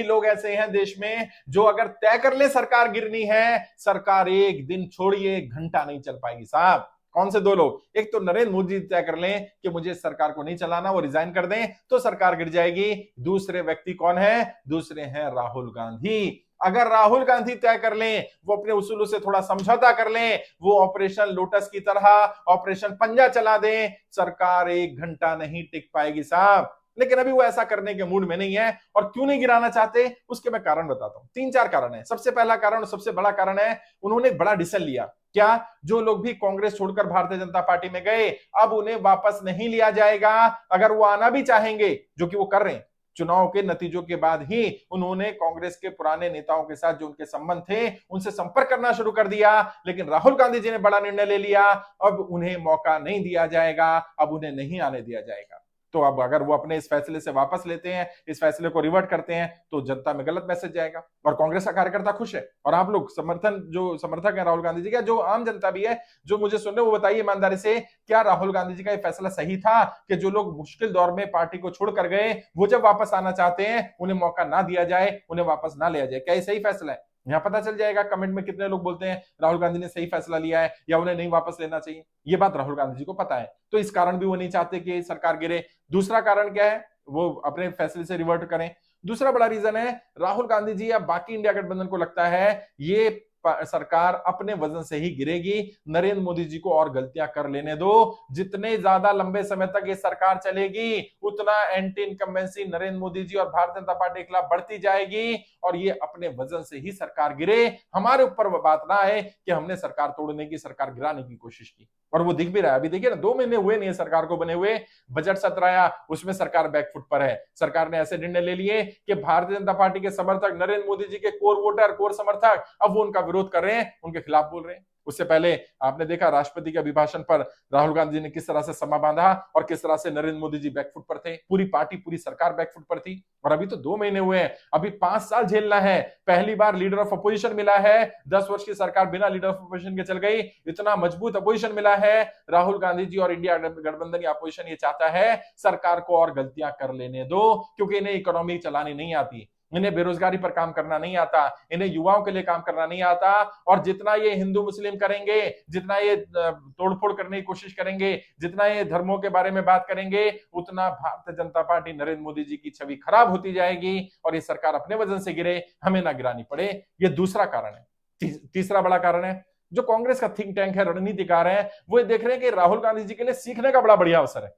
लोग ऐसे हैं देश में जो अगर तय कर ले सरकार गिरनी है, सरकार एक दिन छोड़िए एक घंटा नहीं चल पाएगी साहब। कौन से दो लोग? एक तो नरेंद्र मोदी तय कर लें कि मुझे सरकार को नहीं चलाना, वो रिजाइन कर दें तो सरकार गिर जाएगी। दूसरे व्यक्ति कौन है? दूसरे हैं राहुल गांधी। अगर राहुल गांधी तय कर लें, वो अपने उसूलों से थोड़ा समझौता कर लें, वो ऑपरेशन लोटस की तरह ऑपरेशन पंजा चला दें, सरकार एक घंटा नहीं टिक पाएगी साहब। लेकिन अभी वो ऐसा करने के मूड में नहीं है। और क्यों नहीं गिराना चाहते उसके मैं कारण बताता हूं। 3-4 कारण है। सबसे पहला कारण और सबसे बड़ा कारण है, उन्होंने एक बड़ा डिसीजन लिया। क्या? जो लोग भी कांग्रेस छोड़कर भारतीय जनता पार्टी में गए, अब उन्हें वापस नहीं लिया जाएगा। अगर वो आना भी चाहेंगे, जो कि वो कर रहे हैं, चुनाव के नतीजों के बाद ही उन्होंने कांग्रेस के पुराने नेताओं के साथ जो उनके संबंध थे उनसे संपर्क करना शुरू कर दिया। लेकिन राहुल गांधी जी ने बड़ा निर्णय ले लिया, अब उन्हें मौका नहीं दिया जाएगा, अब उन्हें नहीं आने दिया जाएगा। तो अब अगर वो अपने इस फैसले से वापस लेते हैं, इस फैसले को रिवर्ट करते हैं, तो जनता में गलत मैसेज जाएगा और कांग्रेस का कार्यकर्ता खुश है। और आप लोग जो समर्थक है राहुल गांधी जी का, जो आम जनता भी है जो मुझे सुन रहे, वो बताइए ईमानदारी से, क्या राहुल गांधी जी का यह फैसला सही था कि जो लोग मुश्किल दौर में पार्टी को छोड़कर गए, वो जब वापस आना चाहते हैं उन्हें मौका ना दिया जाए, उन्हें वापस ना लिया जाए? क्या ये सही फैसला है? यहां पता चल जाएगा कमेंट में कितने लोग बोलते हैं राहुल गांधी ने सही फैसला लिया है या उन्हें नहीं वापस लेना चाहिए। ये बात राहुल गांधी जी को पता है, तो इस कारण भी वो नहीं चाहते कि सरकार गिरे। दूसरा कारण क्या है? वो अपने फैसले से रिवर्ट करें। दूसरा बड़ा रीजन है, राहुल गांधी जी या बाकी इंडिया गठबंधन को लगता है ये सरकार अपने वजन से ही गिरेगी, नरेंद्र मोदी जी को और गलतियां कर लेने दो। जितने ज्यादा लंबे समय तक ये सरकार चलेगी, उतना एंटी इनकम्बेंसी नरेंद्र मोदी जी और भारतीय जनता पार्टी के खिलाफ बढ़ती जाएगी और ये अपने वजन से ही सरकार गिरे। हमारे ऊपर बात ना आए कि हमने सरकार तोड़ने की, सरकार गिराने की कोशिश की, और वो दिख भी रहा है। अभी देखिए ना, 2 महीने हुए नहीं सरकार को बने हुए, बजट सत्र आया, उसमें सरकार बैकफुट पर है। सरकार ने ऐसे निर्णय ले लिए कि भारतीय जनता पार्टी के समर्थक, नरेंद्र मोदी जी के कोर वोटर, कोर समर्थक, अब वो उनका विरोध कर रहे हैं, उनके खिलाफ बोल रहे हैं। उससे पहले आपने देखा राष्ट्रपति के अभिभाषण पर राहुल गांधी ने किस तरह से समा बांधा और किस तरह से नरेंद्र मोदी जी बैकफुट पर थे, पूरी पार्टी, पूरी सरकार बैकफुट पर थी। और अभी तो 2 महीने हुए हैं, अभी 5 साल झेलना है। पहली बार लीडर ऑफ अपोजिशन मिला है, 10 वर्ष की सरकार बिना लीडर ऑफ अपोजिशन के चल गई, इतना मजबूत अपोजिशन मिला है। राहुल गांधी जी और इंडिया गठबंधन या अपोजिशन ये चाहता है सरकार को और गलतियां कर लेने दो, क्योंकि इन्हें इकोनॉमी चलानी नहीं आती, इन्हें बेरोजगारी पर काम करना नहीं आता, इन्हें युवाओं के लिए काम करना नहीं आता। और जितना ये हिंदू मुस्लिम करेंगे, जितना ये तोड़फोड़ करने की कोशिश करेंगे, जितना ये धर्मों के बारे में बात करेंगे, उतना भारतीय जनता पार्टी, नरेंद्र मोदी जी की छवि खराब होती जाएगी और ये सरकार अपने वजन से गिरे, हमें ना गिरानी पड़े। ये दूसरा कारण है। तीसरा बड़ा कारण है, जो कांग्रेस का थिंक टैंक है, रणनीतिकार है, वो देख रहे हैं कि राहुल गांधी जी के लिए सीखने का बड़ा बढ़िया अवसर है।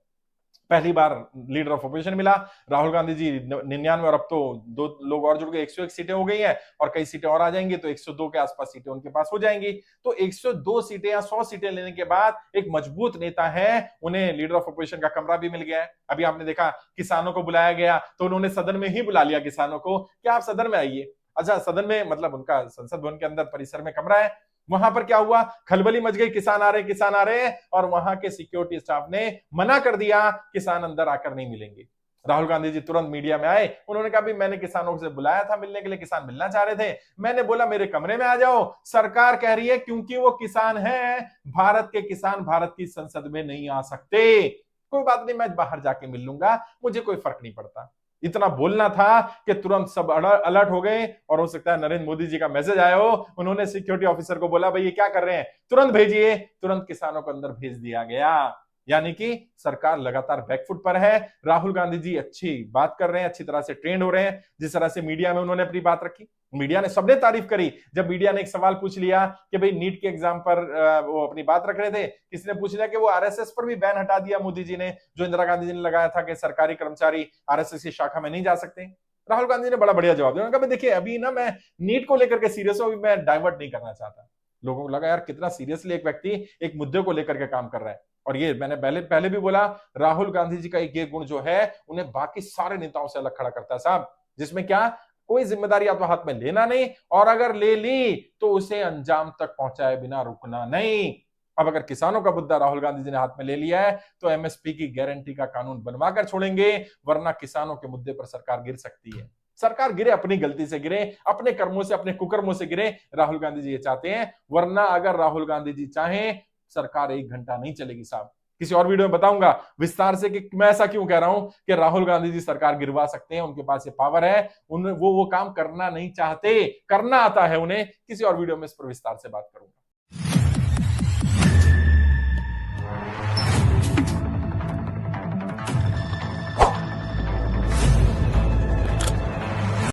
पहली बार लीडर ऑफ अपोजिशन मिला राहुल गांधी जी, 99, और अब तो 2 लोग और जुड़ गए, 101 सीटें हो गई हैं और कई सीटें और आ जाएंगी, तो 102 के आसपास सीटें उनके पास हो जाएंगी। तो 102 सीटें या 100 सीटें लेने के बाद एक मजबूत नेता है, उन्हें लीडर ऑफ अपोजिशन का कमरा भी मिल गया है। अभी आपने देखा किसानों को बुलाया गया, तो उन्होंने सदन में ही बुला लिया किसानों को, क्या आप सदन में आइए। अच्छा, सदन में मतलब उनका संसद भवन के अंदर परिसर में कमरा है, वहां पर क्या हुआ, खलबली मच गई, किसान आ रहे हैं, और वहां के सिक्योरिटी स्टाफ ने मना कर दिया, किसान अंदर आकर नहीं मिलेंगे। राहुल गांधी जी तुरंत मीडिया में आए, उन्होंने कहा भी मैंने किसानों से बुलाया था मिलने के लिए, किसान मिलना चाह रहे थे, मैंने बोला मेरे कमरे में आ जाओ। सरकार कह रही है क्योंकि वो किसान है, भारत के किसान भारत की संसद में नहीं आ सकते। कोई बात नहीं, मैं बाहर जाके मिल लूंगा, मुझे कोई फर्क नहीं पड़ता। इतना बोलना था कि तुरंत सब अलर्ट हो गए, और हो सकता है नरेंद्र मोदी जी का मैसेज आया हो, उन्होंने सिक्योरिटी ऑफिसर को बोला भाई ये क्या कर रहे हैं, तुरंत भेजिए, तुरंत किसानों को अंदर भेज दिया गया। यानी कि सरकार लगातार बैकफुट पर है। राहुल गांधी जी अच्छी बात कर रहे हैं, अच्छी तरह से ट्रेंड हो रहे हैं। जिस तरह से मीडिया में उन्होंने अपनी बात रखी, मीडिया ने, सबने तारीफ करी। जब मीडिया ने एक सवाल पूछ लिया कि भाई नीट के एग्जाम पर वो अपनी बात रख रहे थे, किसी ने पूछ लिया कि वो आरएसएस पर भी बैन हटा दिया मोदी जी ने, जो इंदिरा गांधी जी ने लगाया था कि सरकारी कर्मचारी आरएसएस की शाखा में नहीं जा सकते। राहुल गांधी ने बड़ा बढ़िया जवाब दिया, उन्होंने कहा देखिए अभी ना मैं नीट को लेकर के सीरियस हूं, मैं डाइवर्ट नहीं करना चाहता। लोगों को लगा यार कितना सीरियसली एक व्यक्ति एक मुद्दे को लेकर के काम कर रहा है। और ये मैंने पहले भी बोला, राहुल गांधी जी का एक ये गुण जो है उन्हें बाकी सारे नेताओं से अलग खड़ा करता है साहब, जिसमें क्या, कोई जिम्मेदारी आप हाथ में लेना नहीं, और अगर ले ली तो उसे अंजाम तक पहुंचाए बिना रुकना नहीं। अब अगर किसानों का मुद्दा राहुल गांधी जी ने हाथ में ले लिया है तो एमएसपी की गारंटी का कानून बनवाकर छोड़ेंगे, वरना किसानों के मुद्दे पर सरकार गिर सकती है। सरकार गिरे, अपनी गलती से गिरे, अपने कर्मों से, अपने कुकर्मों से गिरे, राहुल गांधी जी ये चाहते हैं। वरना अगर राहुल गांधी जी चाहें, सरकार 1 घंटा नहीं चलेगी साहब। किसी और वीडियो में बताऊंगा विस्तार से कि मैं ऐसा क्यों कह रहा हूं कि राहुल गांधी जी सरकार गिरवा सकते हैं, उनके पास ये पावर है, वो काम करना नहीं चाहते, करना आता है उन्हें। किसी और वीडियो में इस पर विस्तार से बात करूंगा।